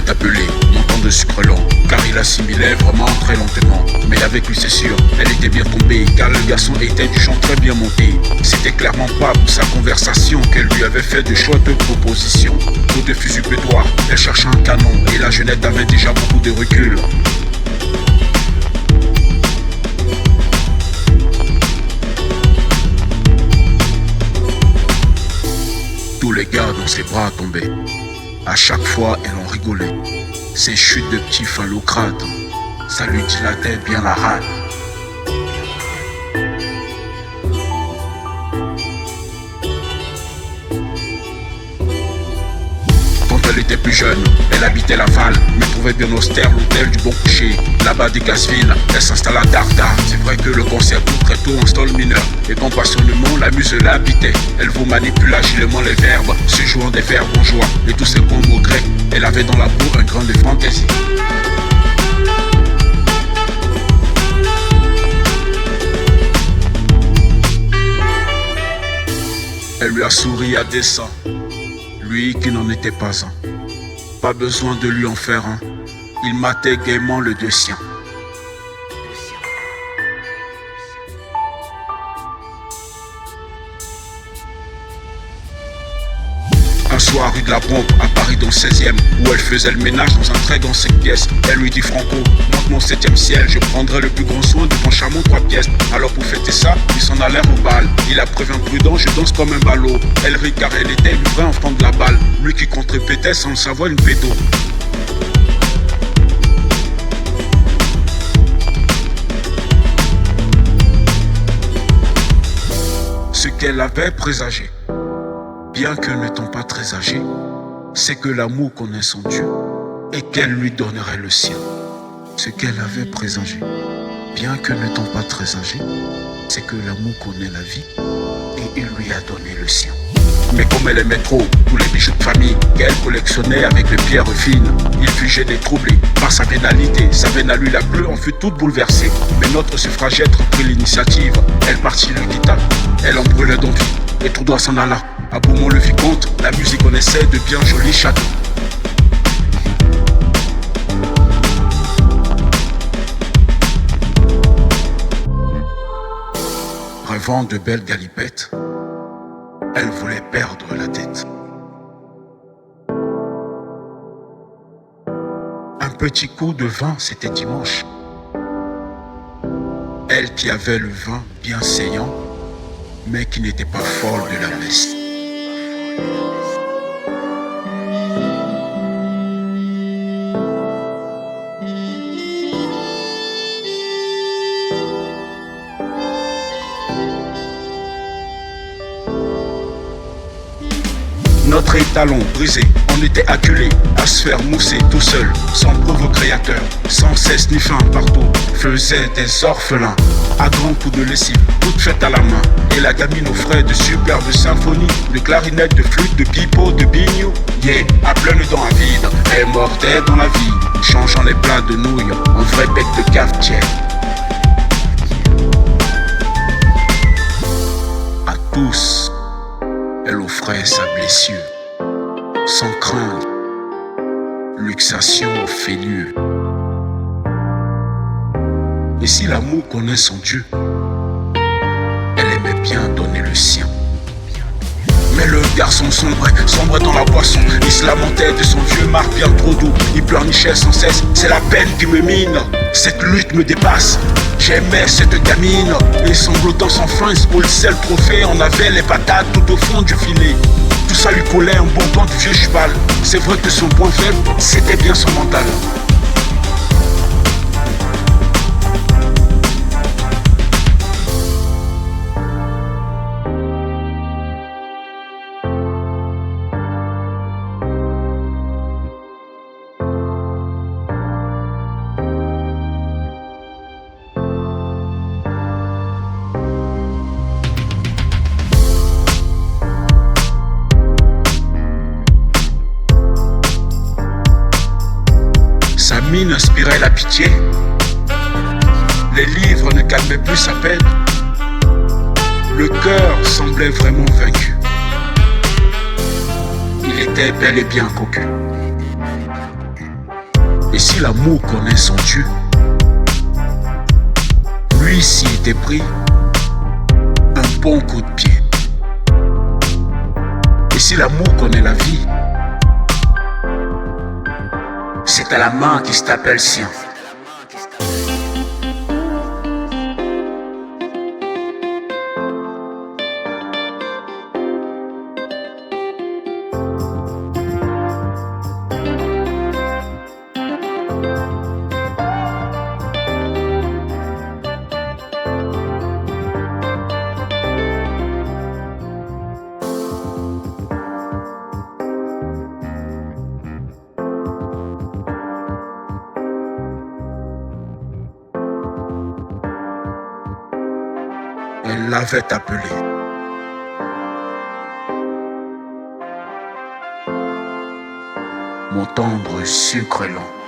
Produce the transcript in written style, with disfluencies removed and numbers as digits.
s'est appelé montant de sucre lent, car il assimilait vraiment très lentement. Mais avec lui c'est sûr, elle était bien tombée, car le garçon était du genre très bien monté. C'était clairement pas pour sa conversation qu'elle lui avait fait de chouettes propositions. Coup de fusil pétoir, elle cherchait un canon, et la jeunette avait déjà beaucoup de recul. Tous les gars dans ses bras tombaient. À chaque fois, elle en rigolait. Ses chutes de petits phallocrates, ça lui dilatait bien la rate. Quand elle était plus jeune, elle habitait Laval, mais trouvait bien austère l'hôtel du Bon Coucher. Là-bas des Gazville, elle s'installa tard. C'est vrai que le concert tout très tôt en stole mineur. Et quand passionnément la muse l'habitait, elle vous manipula agilement les verbes, se jouant des verbes en joie. Et tous ces bons mots grecs, elle avait dans la peau un grain de fantaisie. Elle lui a souri à dessein, lui qui n'en était pas un. Pas besoin de lui en faire un, il matait gaiement le deux sien. Un soir rue de la Pompe, à Paris dans le 16e, où elle faisait le ménage dans un très grand 5 pièces. Elle lui dit Franco, monte mon 7e ciel, je prendrai le plus grand soin de ton charmant 3 pièces. Alors pour fêter ça, ils s'en allèrent au bal. Il a prévenu prudent, je danse comme un ballot. Elle rit car elle était une vraie enfant de la balle. Lui qui contrepétait sans le savoir une pédo. Ce qu'elle avait présagé, bien que n'étant pas très âgée, c'est que l'amour connaît son Dieu et qu'elle lui donnerait le sien. Ce qu'elle avait présagé, bien que n'étant pas très âgée, c'est que l'amour connaît la vie et il lui a donné le sien. Mais comme elle aimait trop tous les bijoux de famille qu'elle collectionnait avec les pierres fines, il fut gêné, troublé par sa vénalité. Sa veine à lui la bleue en fut toute bouleversée. Mais notre suffragette reprit l'initiative. Elle partit, le quitta, elle en brûlait d'envie et tout droit s'en alla. À Beaumont le vicomte, la musique connaissait de bien jolis châteaux. Rêvant de belles galipettes, elle voulait perdre la tête. Un petit coup de vin, c'était dimanche. Elle qui avait le vin bien saillant, mais qui n'était pas folle de la messe. Notre étalon brisé, on était acculé à se faire mousser tout seul, sans pauvre créateur, sans cesse ni fin partout, faisait des orphelins, à grands coups de lessive, toutes faites à la main. Et la gamine offrait de superbes symphonies, de clarinettes, de flûtes, de pipeaux, de bignou. Yeah, à pleines dents à vide, elle mordait dans la vie, changeant les plats de nouilles en vrai bec de cafetière. À tous, elle offrait sa blessure, sans craindre, luxation au feignure. Et si l'amour connaît son Dieu, elle aimait bien donner le sien. Mais le garçon sombrait dans la boisson. Il se lamentait de son vieux marc bien trop doux. Il pleurnichait sans cesse, c'est la peine qui me mine. Cette lutte me dépasse, j'aimais cette gamine. Et sanglotant sans fin, il se polissait le trophée. On avait les patates tout au fond du filet. Tout ça lui collait un bon temps de vieux cheval. C'est vrai que son point faible, c'était bien son mental. Sa mine inspirait la pitié. Les livres ne calmaient plus sa peine. Le cœur semblait vraiment vaincu. Il était bel et bien cocu. Et si l'amour connaît son Dieu, lui s'y était pris un bon coup de pied. Et si l'amour connaît la vie, c'est à la main qui se t'appelle sien. Elle l'avait appelé. Mon tendre sucre lent.